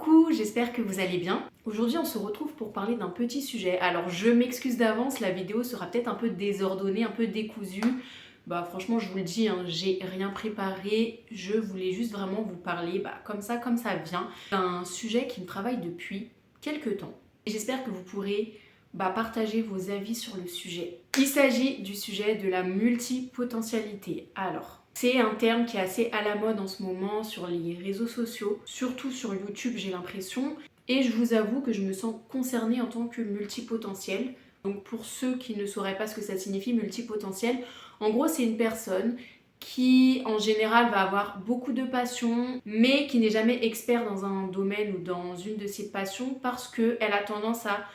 Coucou, j'espère que vous allez bien. Aujourd'hui on se retrouve pour parler d'un petit sujet. Alors je m'excuse d'avance, la vidéo sera peut-être un peu désordonnée, un peu décousue. Franchement je vous le dis, hein, j'ai rien préparé. Je voulais juste vraiment vous parler comme ça vient, d'un sujet qui me travaille depuis quelques temps. Et j'espère que vous pourrez partager vos avis sur le sujet. Il s'agit du sujet de la multipotentialité. Alors, c'est un terme qui est assez à la mode en ce moment sur les réseaux sociaux, surtout sur YouTube j'ai l'impression. Et je vous avoue que je me sens concernée en tant que multipotentiel. Donc pour ceux qui ne sauraient pas ce que ça signifie multipotentiel, en gros c'est une personne qui en général va avoir beaucoup de passions, mais qui n'est jamais expert dans un domaine ou dans une de ses passions parce qu'elle a tendance à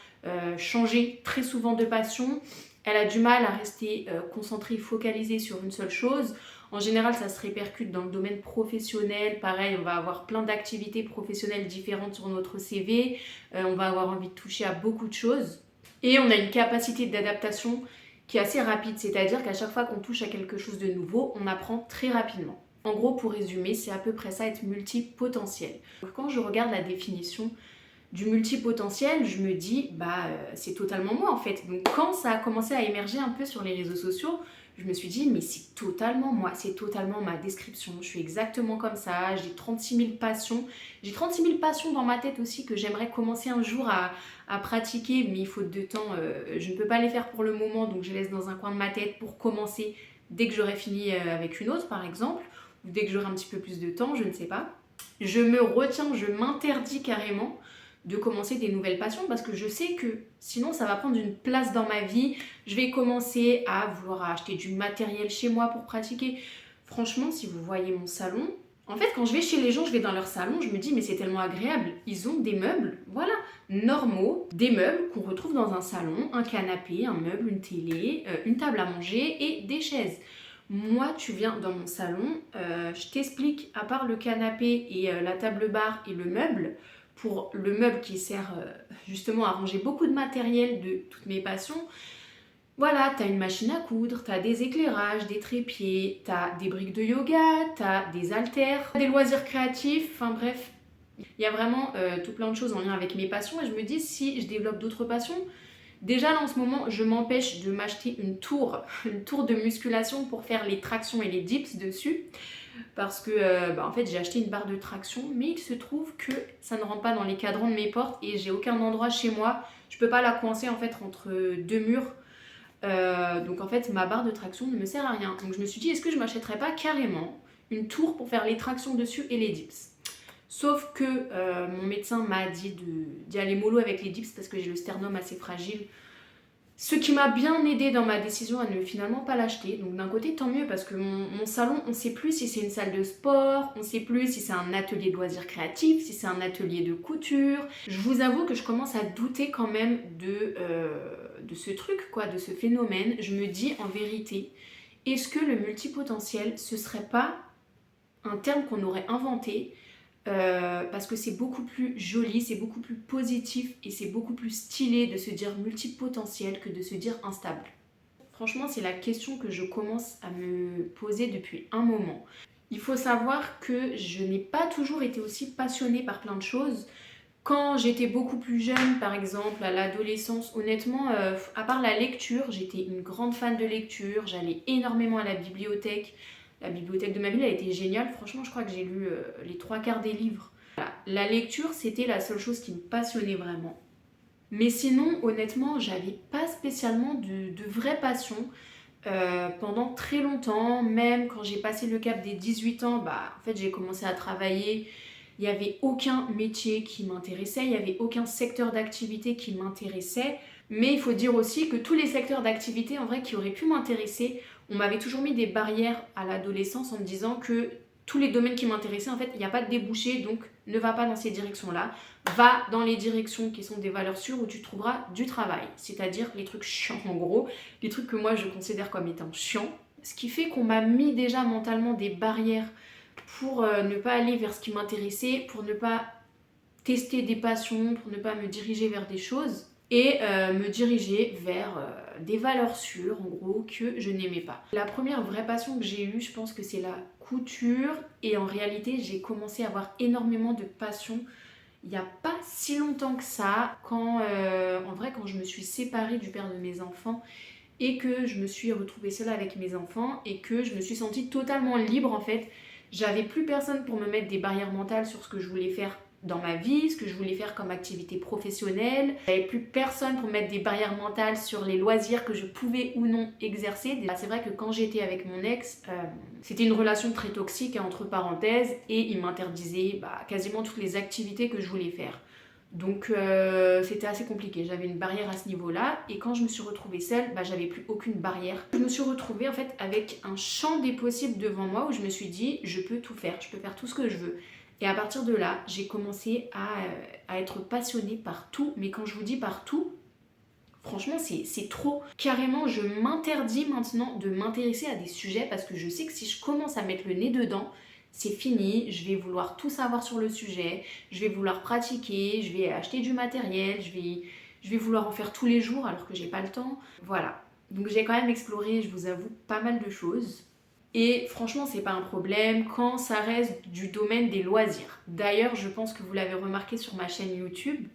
changer très souvent de passion. Elle a du mal à rester concentrée, focalisée sur une seule chose. En général, ça se répercute dans le domaine professionnel. Pareil, on va avoir plein d'activités professionnelles différentes sur notre CV. On va avoir envie de toucher à beaucoup de choses. Et on a une capacité d'adaptation qui est assez rapide. C'est-à-dire qu'à chaque fois qu'on touche à quelque chose de nouveau, on apprend très rapidement. En gros, pour résumer, c'est à peu près ça, être multipotentiel. Quand je regarde la définition du multipotentiel, je me dis, c'est totalement moi en fait. Donc quand ça a commencé à émerger un peu sur les réseaux sociaux, je me suis dit, mais c'est totalement moi, c'est totalement ma description. Je suis exactement comme ça, j'ai 36 000 passions. J'ai 36 000 passions dans ma tête aussi que j'aimerais commencer un jour à pratiquer, mais faute de temps, je ne peux pas les faire pour le moment, donc je laisse dans un coin de ma tête pour commencer dès que j'aurai fini avec une autre par exemple, ou dès que j'aurai un petit peu plus de temps, je ne sais pas. Je me retiens, je m'interdis carrément de commencer des nouvelles passions parce que je sais que sinon ça va prendre une place dans ma vie. Je vais commencer à vouloir acheter du matériel chez moi pour pratiquer. Franchement, si vous voyez mon salon, en fait quand je vais chez les gens, je vais dans leur salon, je me dis mais c'est tellement agréable. Ils ont des meubles, voilà, normaux, des meubles qu'on retrouve dans un salon, un canapé, un meuble, une télé, une table à manger et des chaises. Moi, tu viens dans mon salon, je t'explique, à part le canapé et la table bar et le meuble, pour le meuble qui sert justement à ranger beaucoup de matériel de toutes mes passions, voilà, t'as une machine à coudre, t'as des éclairages, des trépieds, t'as des briques de yoga, t'as des haltères, des loisirs créatifs, enfin bref, il y a vraiment tout plein de choses en lien avec mes passions et je me dis si je développe d'autres passions. Déjà là en ce moment, je m'empêche de m'acheter une tour de musculation pour faire les tractions et les dips dessus. Parce que en fait j'ai acheté une barre de traction, mais il se trouve que ça ne rentre pas dans les cadrans de mes portes et j'ai aucun endroit chez moi. Je peux pas la coincer en fait entre deux murs. Donc en fait ma barre de traction ne me sert à rien. Donc je me suis dit est-ce que je m'achèterais pas carrément une tour pour faire les tractions dessus et les dips. Sauf que mon médecin m'a dit d'y aller mollo avec les dips parce que j'ai le sternum assez fragile. Ce qui m'a bien aidé dans ma décision à ne finalement pas l'acheter. Donc d'un côté tant mieux parce que mon salon, on ne sait plus si c'est une salle de sport, on ne sait plus si c'est un atelier de loisirs créatifs, si c'est un atelier de couture. Je vous avoue que je commence à douter quand même de ce truc, quoi, de ce phénomène. Je me dis en vérité, est-ce que le multipotentiel, ce serait pas un terme qu'on aurait inventé parce que c'est beaucoup plus joli, c'est beaucoup plus positif et c'est beaucoup plus stylé de se dire multipotentiel que de se dire instable. Franchement, c'est la question que je commence à me poser depuis un moment. Il faut savoir que je n'ai pas toujours été aussi passionnée par plein de choses. Quand j'étais beaucoup plus jeune, par exemple, à l'adolescence, honnêtement, à part la lecture, j'étais une grande fan de lecture, j'allais énormément à la bibliothèque. La bibliothèque de ma ville a été géniale, franchement je crois que j'ai lu les 3/4 des livres. Voilà. La lecture c'était la seule chose qui me passionnait vraiment. Mais sinon honnêtement j'avais pas spécialement de vraie passion pendant très longtemps, même quand j'ai passé le cap des 18 ans, en fait j'ai commencé à travailler. Il n'y avait aucun métier qui m'intéressait, il n'y avait aucun secteur d'activité qui m'intéressait. Mais il faut dire aussi que tous les secteurs d'activité en vrai qui auraient pu m'intéresser, on m'avait toujours mis des barrières à l'adolescence en me disant que tous les domaines qui m'intéressaient, en fait, il n'y a pas de débouché, donc ne va pas dans ces directions-là. Va dans les directions qui sont des valeurs sûres où tu trouveras du travail. C'est-à-dire les trucs chiants en gros, les trucs que moi je considère comme étant chiants. Ce qui fait qu'on m'a mis déjà mentalement des barrières pour ne pas aller vers ce qui m'intéressait, pour ne pas tester des passions, pour ne pas me diriger vers des choses et me diriger vers des valeurs sûres en gros que je n'aimais pas. La première vraie passion que j'ai eue, je pense que c'est la couture et en réalité j'ai commencé à avoir énormément de passion il n'y a pas si longtemps que ça, en vrai quand je me suis séparée du père de mes enfants et que je me suis retrouvée seule avec mes enfants et que je me suis sentie totalement libre en fait. J'avais plus personne pour me mettre des barrières mentales sur ce que je voulais faire dans ma vie, ce que je voulais faire comme activité professionnelle. J'avais plus personne pour mettre des barrières mentales sur les loisirs que je pouvais ou non exercer. C'est vrai que quand j'étais avec mon ex, c'était une relation très toxique, entre parenthèses, et il m'interdisait quasiment toutes les activités que je voulais faire. Donc c'était assez compliqué, j'avais une barrière à ce niveau-là et quand je me suis retrouvée seule, j'avais plus aucune barrière. Je me suis retrouvée en fait avec un champ des possibles devant moi où je me suis dit je peux tout faire, je peux faire tout ce que je veux. Et à partir de là, j'ai commencé à être passionnée par tout, mais quand je vous dis par tout, franchement c'est trop. Carrément je m'interdis maintenant de m'intéresser à des sujets parce que je sais que si je commence à mettre le nez dedans, c'est fini, je vais vouloir tout savoir sur le sujet, je vais vouloir pratiquer, je vais acheter du matériel, je vais vouloir en faire tous les jours alors que j'ai pas le temps. Voilà. Donc j'ai quand même exploré, je vous avoue, pas mal de choses. Et franchement, c'est pas un problème quand ça reste du domaine des loisirs. D'ailleurs, je pense que vous l'avez remarqué sur ma chaîne YouTube,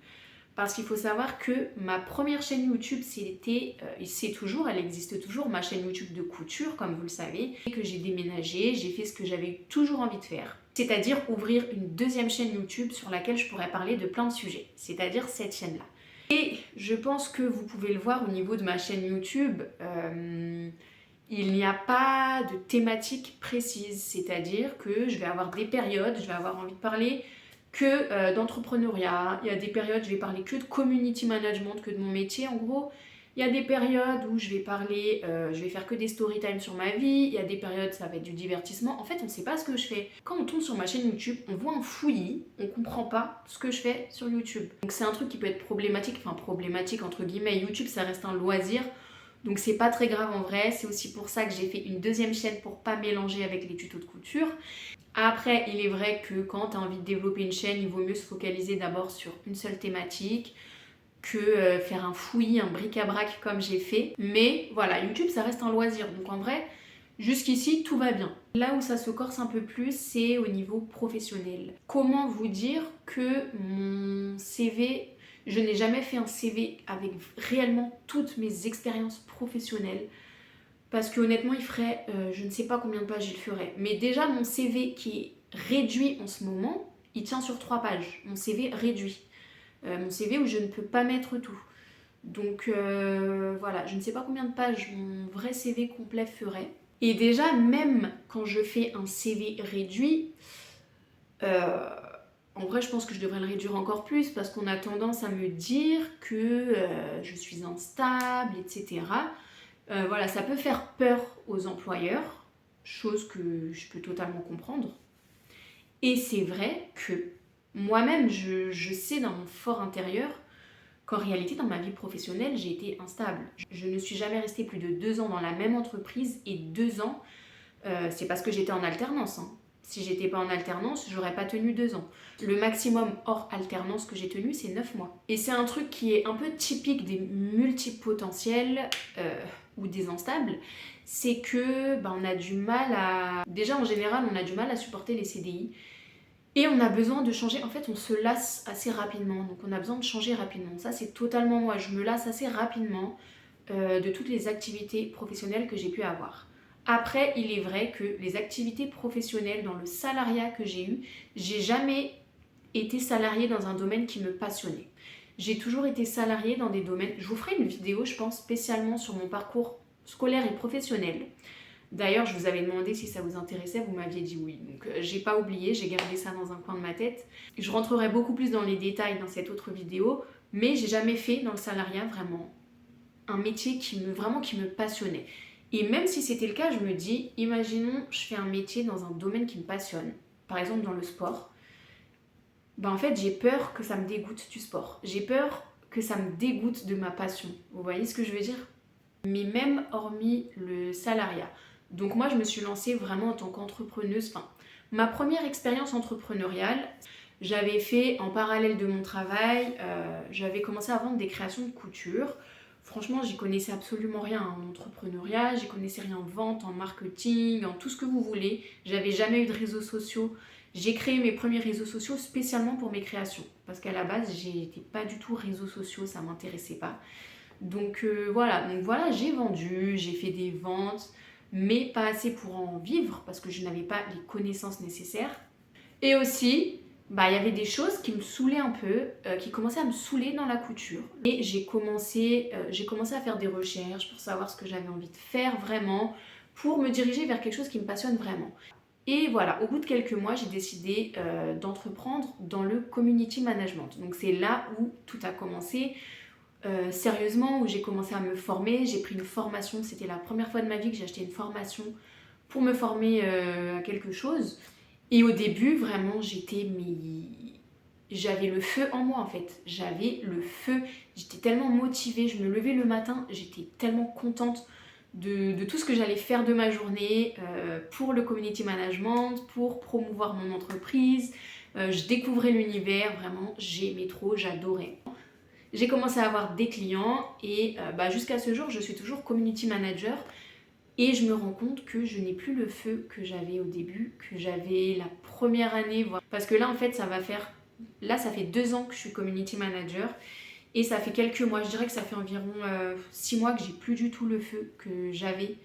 parce qu'il faut savoir que ma première chaîne YouTube, c'est toujours, elle existe toujours, ma chaîne YouTube de couture, comme vous le savez, et que j'ai déménagé, j'ai fait ce que j'avais toujours envie de faire. C'est-à-dire ouvrir une deuxième chaîne YouTube sur laquelle je pourrais parler de plein de sujets, c'est-à-dire cette chaîne-là. Et je pense que vous pouvez le voir au niveau de ma chaîne YouTube, il n'y a pas de thématique précise, c'est-à-dire que je vais avoir des périodes, je vais avoir envie de parler que d'entrepreneuriat, il y a des périodes je vais parler que de community management, que de mon métier en gros, il y a des périodes où je vais parler, je vais faire que des story time sur ma vie, il y a des périodes ça va être du divertissement, en fait on ne sait pas ce que je fais. Quand on tombe sur ma chaîne YouTube, on voit un fouillis, on comprend pas ce que je fais sur YouTube. Donc c'est un truc qui peut être problématique, enfin problématique entre guillemets, YouTube ça reste un loisir, donc c'est pas très grave en vrai, c'est aussi pour ça que j'ai fait une deuxième chaîne pour pas mélanger avec les tutos de couture. Après, il est vrai que quand tu as envie de développer une chaîne, il vaut mieux se focaliser d'abord sur une seule thématique que faire un fouillis, un bric-à-brac comme j'ai fait. Mais voilà, YouTube, ça reste un loisir. Donc en vrai, jusqu'ici, tout va bien. Là où ça se corse un peu plus, c'est au niveau professionnel. Comment vous dire que mon CV, je n'ai jamais fait un CV avec réellement toutes mes expériences professionnelles. Parce que honnêtement, il ferait, je ne sais pas combien de pages il ferait. Mais déjà, mon CV qui est réduit en ce moment, il tient sur 3 pages. Mon CV réduit. Mon CV où je ne peux pas mettre tout. Donc voilà, je ne sais pas combien de pages mon vrai CV complet ferait. Et déjà, même quand je fais un CV réduit, en vrai, je pense que je devrais le réduire encore plus parce qu'on a tendance à me dire que je suis instable, etc. Voilà, ça peut faire peur aux employeurs, chose que je peux totalement comprendre. Et c'est vrai que moi-même, je sais dans mon fort intérieur qu'en réalité, dans ma vie professionnelle, j'ai été instable. Je ne suis jamais restée plus de 2 ans dans la même entreprise et 2 ans, c'est parce que j'étais en alternance. Si j'étais pas en alternance, j'aurais pas tenu 2 ans. Le maximum hors alternance que j'ai tenu, c'est 9 mois. Et c'est un truc qui est un peu typique des multipotentiels ou des instables, c'est que on a du mal à... Déjà en général, on a du mal à supporter les CDI. Et on a besoin de changer, en fait on se lasse assez rapidement, donc on a besoin de changer rapidement. Ça c'est totalement moi, je me lasse assez rapidement de toutes les activités professionnelles que j'ai pu avoir. Après, il est vrai que les activités professionnelles dans le salariat que j'ai jamais été salariée dans un domaine qui me passionnait. J'ai toujours été salariée dans des domaines... Je vous ferai une vidéo, je pense, spécialement sur mon parcours scolaire et professionnel. D'ailleurs, je vous avais demandé si ça vous intéressait, vous m'aviez dit oui. Donc j'ai pas oublié, j'ai gardé ça dans un coin de ma tête. Je rentrerai beaucoup plus dans les détails dans cette autre vidéo, mais j'ai jamais fait dans le salariat vraiment un métier qui me passionnait. Et même si c'était le cas, je me dis, imaginons, je fais un métier dans un domaine qui me passionne, par exemple dans le sport. En fait, j'ai peur que ça me dégoûte du sport. J'ai peur que ça me dégoûte de ma passion. Vous voyez ce que je veux dire? Mais même hormis le salariat. Donc moi, je me suis lancée vraiment en tant qu'entrepreneuse. Enfin, ma première expérience entrepreneuriale, j'avais fait en parallèle de mon travail, j'avais commencé à vendre des créations de couture. Franchement, j'y connaissais absolument rien en entrepreneuriat, j'y connaissais rien en vente, en marketing, en tout ce que vous voulez. J'avais jamais eu de réseaux sociaux. J'ai créé mes premiers réseaux sociaux spécialement pour mes créations. parce qu'à la base, j'étais pas du tout réseaux sociaux, ça m'intéressait pas. Donc voilà, j'ai vendu, j'ai fait des ventes, mais pas assez pour en vivre parce que je n'avais pas les connaissances nécessaires. Et aussi, il y avait des choses qui me saoulaient un peu, qui commençaient à me saouler dans la couture. Et j'ai commencé à faire des recherches pour savoir ce que j'avais envie de faire vraiment, pour me diriger vers quelque chose qui me passionne vraiment. Et voilà, au bout de quelques mois, j'ai décidé d'entreprendre dans le community management. Donc c'est là où tout a commencé. Sérieusement, où j'ai commencé à me former, j'ai pris une formation, c'était la première fois de ma vie que j'ai acheté une formation pour me former à quelque chose. Et au début, vraiment, j'avais le feu en moi en fait. J'avais le feu, j'étais tellement motivée, je me levais le matin, j'étais tellement contente de tout ce que j'allais faire de ma journée pour le community management, pour promouvoir mon entreprise. Je découvrais l'univers, vraiment, j'aimais trop, j'adorais. J'ai commencé à avoir des clients et jusqu'à ce jour, je suis toujours community manager et je me rends compte que je n'ai plus le feu que j'avais au début, que j'avais la première année. Parce que là, en fait, ça fait 2 ans que je suis community manager et ça fait quelques mois, je dirais que ça fait environ 6 mois que j'ai plus du tout le feu que j'avais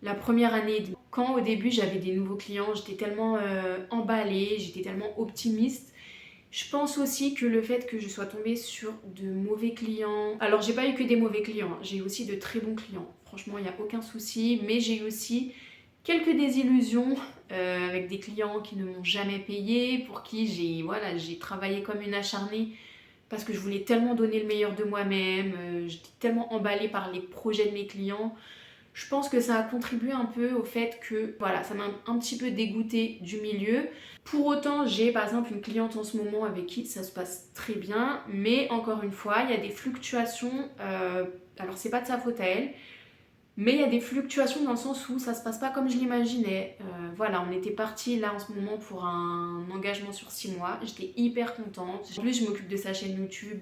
la première année. Quand au début, j'avais des nouveaux clients, j'étais tellement emballée, j'étais tellement optimiste. Je pense aussi que le fait que je sois tombée sur de mauvais clients... Alors, j'ai pas eu que des mauvais clients, hein. J'ai eu aussi de très bons clients. Franchement, il n'y a aucun souci. Mais j'ai eu aussi quelques désillusions avec des clients qui ne m'ont jamais payé, pour qui j'ai travaillé comme une acharnée parce que je voulais tellement donner le meilleur de moi-même. J'étais tellement emballée par les projets de mes clients. Je pense que ça a contribué un peu au fait que ça m'a un petit peu dégoûtée du milieu. Pour autant, j'ai par exemple une cliente en ce moment avec qui ça se passe très bien, mais encore une fois, il y a des fluctuations. Alors, c'est pas de sa faute à elle, mais il y a des fluctuations dans le sens où ça se passe pas comme je l'imaginais. On était parti là en ce moment pour un engagement sur 6 mois. J'étais hyper contente. En plus, je m'occupe de sa chaîne YouTube.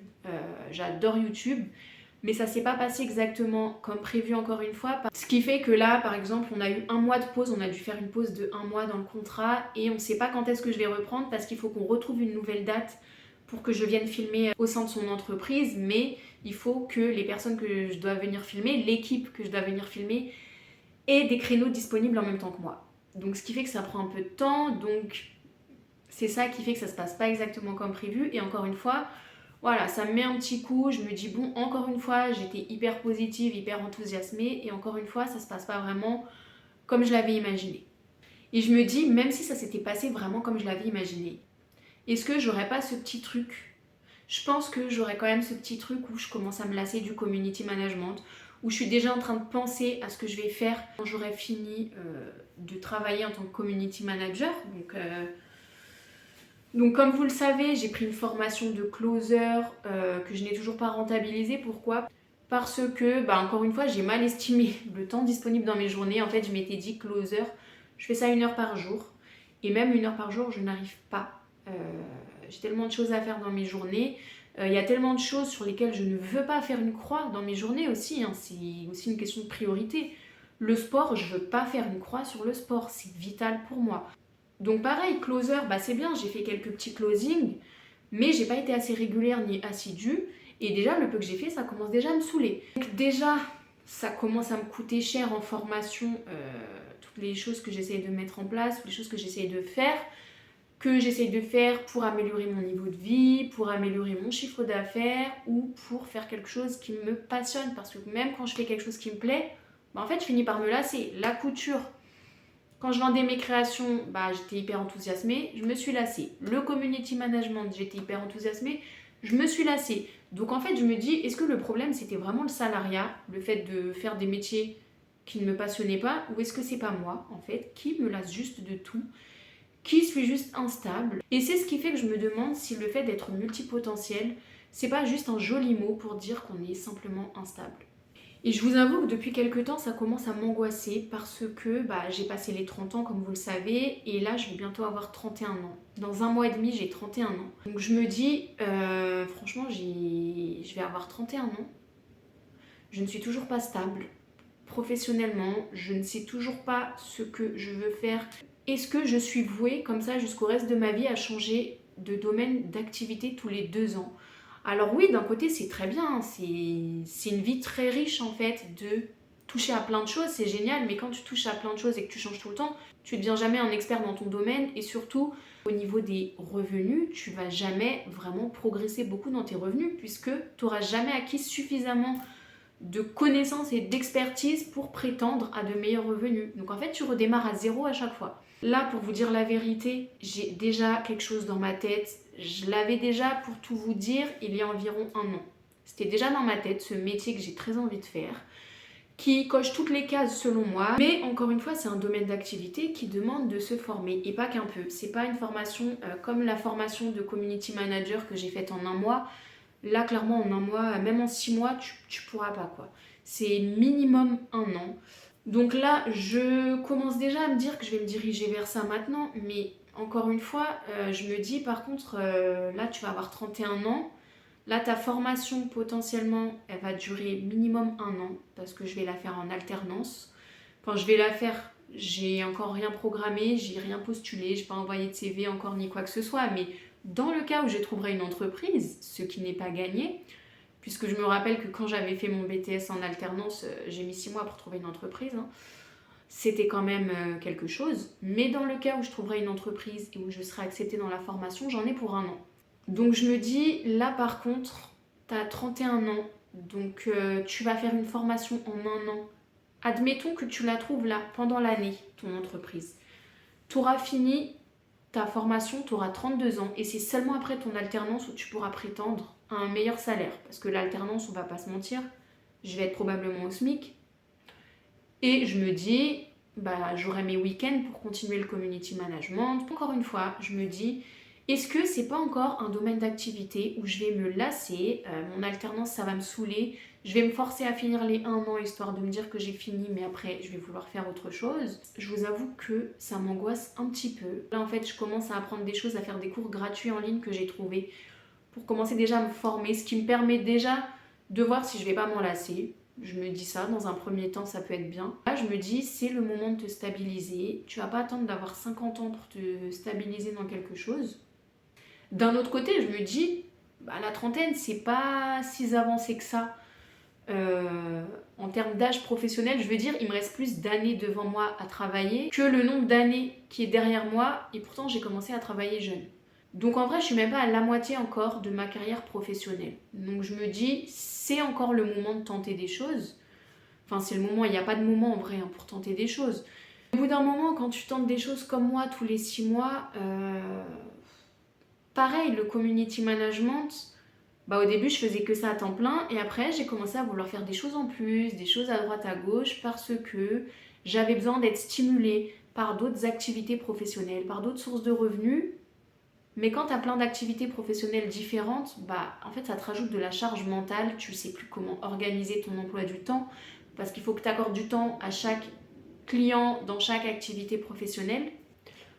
J'adore YouTube. Mais ça s'est pas passé exactement comme prévu encore une fois. Ce qui fait que là, par exemple, on a eu 1 mois de pause, on a dû faire une pause de 1 mois dans le contrat et on ne sait pas quand est-ce que je vais reprendre parce qu'il faut qu'on retrouve une nouvelle date pour que je vienne filmer au sein de son entreprise. Mais il faut que les personnes que je dois venir filmer, l'équipe que je dois venir filmer, aient des créneaux disponibles en même temps que moi. Donc ce qui fait que ça prend un peu de temps, donc c'est ça qui fait que ça se passe pas exactement comme prévu. Et encore une fois, ça me met un petit coup, je me dis bon, encore une fois, j'étais hyper positive, hyper enthousiasmée, et encore une fois, ça se passe pas vraiment comme je l'avais imaginé. Et je me dis, même si ça s'était passé vraiment comme je l'avais imaginé, est-ce que j'aurais pas ce petit truc? Je pense que j'aurais quand même ce petit truc où je commence à me lasser du community management, où je suis déjà en train de penser à ce que je vais faire quand j'aurai fini de travailler en tant que community manager. Donc comme vous le savez, j'ai pris une formation de closer que je n'ai toujours pas rentabilisée. Pourquoi? Parce que, encore une fois, j'ai mal estimé le temps disponible dans mes journées. En fait, je m'étais dit closer, je fais ça 1 heure par jour. Et même 1 heure par jour, je n'arrive pas. J'ai tellement de choses à faire dans mes journées. Il y a tellement de choses sur lesquelles je ne veux pas faire une croix dans mes journées aussi. C'est aussi une question de priorité. Le sport, je ne veux pas faire une croix sur le sport. C'est vital pour moi. Donc pareil, closer, c'est bien, j'ai fait quelques petits closings, mais j'ai pas été assez régulière ni assidue. Et déjà, le peu que j'ai fait, ça commence déjà à me saouler. Donc déjà, ça commence à me coûter cher en formation, toutes les choses que j'essaye de mettre en place, toutes les choses que j'essaye de faire, pour améliorer mon niveau de vie, pour améliorer mon chiffre d'affaires ou pour faire quelque chose qui me passionne. Parce que même quand je fais quelque chose qui me plaît, en fait, je finis par me lasser. La couture, quand je vendais mes créations, j'étais hyper enthousiasmée, je me suis lassée. Le community management, j'étais hyper enthousiasmée, je me suis lassée. Donc en fait, je me dis, est-ce que le problème, c'était vraiment le salariat, le fait de faire des métiers qui ne me passionnaient pas, ou est-ce que c'est pas moi, en fait, qui me lasse juste de tout, qui suis juste instable? Et c'est ce qui fait que je me demande si le fait d'être multipotentiel, c'est pas juste un joli mot pour dire qu'on est simplement instable. Et je vous avoue que depuis quelques temps, ça commence à m'angoisser parce que j'ai passé les 30 ans, comme vous le savez, et là, je vais bientôt avoir 31 ans. Dans 1 mois et demi, j'ai 31 ans. Donc je me dis, franchement, je vais avoir 31 ans. Je ne suis toujours pas stable professionnellement. Je ne sais toujours pas ce que je veux faire. Est-ce que je suis vouée, comme ça, jusqu'au reste de ma vie, à changer de domaine d'activité tous les 2 ans. Alors oui, d'un côté, c'est très bien, hein, c'est une vie très riche en fait de toucher à plein de choses, c'est génial, mais quand tu touches à plein de choses et que tu changes tout le temps, tu ne deviens jamais un expert dans ton domaine et surtout au niveau des revenus, tu vas jamais vraiment progresser beaucoup dans tes revenus puisque tu n'auras jamais acquis suffisamment de connaissances et d'expertise pour prétendre à de meilleurs revenus. Donc en fait, tu redémarres à zéro à chaque fois. Là, pour vous dire la vérité, j'ai déjà quelque chose dans ma tête. Je l'avais déjà, pour tout vous dire, il y a environ 1 an. C'était déjà dans ma tête, ce métier que j'ai très envie de faire, qui coche toutes les cases selon moi. Mais encore une fois, c'est un domaine d'activité qui demande de se former, et pas qu'un peu. C'est pas une formation comme la formation de community manager que j'ai faite en 1 mois. Là, clairement, en 1 mois, même en 6 mois, tu pourras pas, quoi. C'est minimum 1 an. Donc là, je commence déjà à me dire que je vais me diriger vers ça maintenant. Mais encore une fois, je me dis, par contre, là, tu vas avoir 31 ans. Là, ta formation, potentiellement, elle va durer minimum 1 an. Parce que je vais la faire en alternance. Enfin, je vais la faire... J'ai encore rien programmé, j'ai rien postulé, j'ai pas envoyé de CV encore ni quoi que ce soit. Mais dans le cas où je trouverai une entreprise, ce qui n'est pas gagné, puisque je me rappelle que quand j'avais fait mon BTS en alternance, j'ai mis 6 mois pour trouver une entreprise, hein. C'était quand même quelque chose. Mais dans le cas où je trouverai une entreprise et où je serai acceptée dans la formation, j'en ai pour 1 an. Donc je me dis, là par contre, tu as 31 ans, donc tu vas faire une formation en 1 an. Admettons que tu la trouves là, pendant l'année, ton entreprise. Tu auras fini ta formation, tu auras 32 ans et c'est seulement après ton alternance où tu pourras prétendre à un meilleur salaire. Parce que l'alternance, on va pas se mentir, je vais être probablement au SMIC. Et je me dis, bah, j'aurai mes week-ends pour continuer le community management. Encore une fois, je me dis, est-ce que c'est pas encore un domaine d'activité où je vais me lasser, mon alternance ça va me saouler, je vais me forcer à finir les 1 an histoire de me dire que j'ai fini mais après je vais vouloir faire autre chose. Je vous avoue que ça m'angoisse un petit peu. Là en fait je commence à apprendre des choses, à faire des cours gratuits en ligne que j'ai trouvés pour commencer déjà à me former, ce qui me permet déjà de voir si je vais pas m'en lasser. Je me dis ça, dans un premier temps ça peut être bien. Là je me dis c'est le moment de te stabiliser, tu vas pas attendre d'avoir 50 ans pour te stabiliser dans quelque chose. D'un autre côté, je me dis, bah, la trentaine, c'est pas si avancé que ça. En termes d'âge professionnel, je veux dire, il me reste plus d'années devant moi à travailler que le nombre d'années qui est derrière moi, et pourtant j'ai commencé à travailler jeune. Donc en vrai, je suis même pas à la moitié encore de ma carrière professionnelle. Donc je me dis, c'est encore le moment de tenter des choses. Enfin, c'est le moment, il n'y a pas de moment en vrai hein, pour tenter des choses. Au bout d'un moment, quand tu tentes des choses comme moi tous les 6 mois, pareil, le community management, bah au début je faisais que ça à temps plein et après j'ai commencé à vouloir faire des choses en plus, des choses à droite à gauche parce que j'avais besoin d'être stimulée par d'autres activités professionnelles, par d'autres sources de revenus. Mais quand tu as plein d'activités professionnelles différentes, bah en fait ça te rajoute de la charge mentale, tu sais plus comment organiser ton emploi du temps parce qu'il faut que tu accordes du temps à chaque client dans chaque activité professionnelle.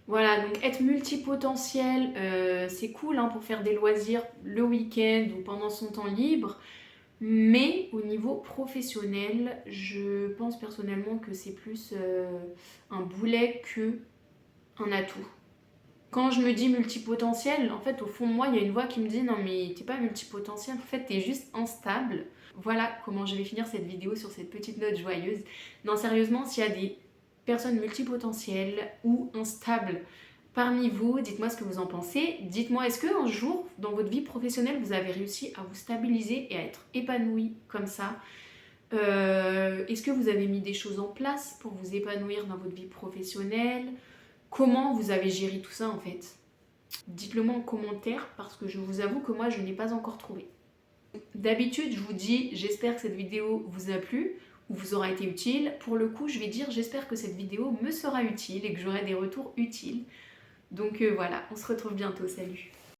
Voilà, donc être multipotentiel, c'est cool hein, pour faire des loisirs le week-end ou pendant son temps libre. Mais au niveau professionnel, je pense personnellement que c'est plus un boulet que un atout. Quand je me dis multipotentiel, en fait au fond de moi il y a une voix qui me dit non mais t'es pas multipotentiel, en fait t'es juste instable. Voilà comment je vais finir cette vidéo sur cette petite note joyeuse. Non sérieusement, s'il y a des personnes multipotentielles ou instables parmi vous, dites-moi ce que vous en pensez. Dites-moi, est-ce qu'un jour, dans votre vie professionnelle, vous avez réussi à vous stabiliser et à être épanoui comme ça? Est-ce que vous avez mis des choses en place pour vous épanouir dans votre vie professionnelle? Comment vous avez géré tout ça en fait? Dites-le moi en commentaire parce que je vous avoue que moi, je n'ai pas encore trouvé. D'habitude, je vous dis, j'espère que cette vidéo vous a plu ou vous aura été utile. Pour le coup, je vais dire, j'espère que cette vidéo me sera utile et que j'aurai des retours utiles. Donc voilà, on se retrouve bientôt, salut!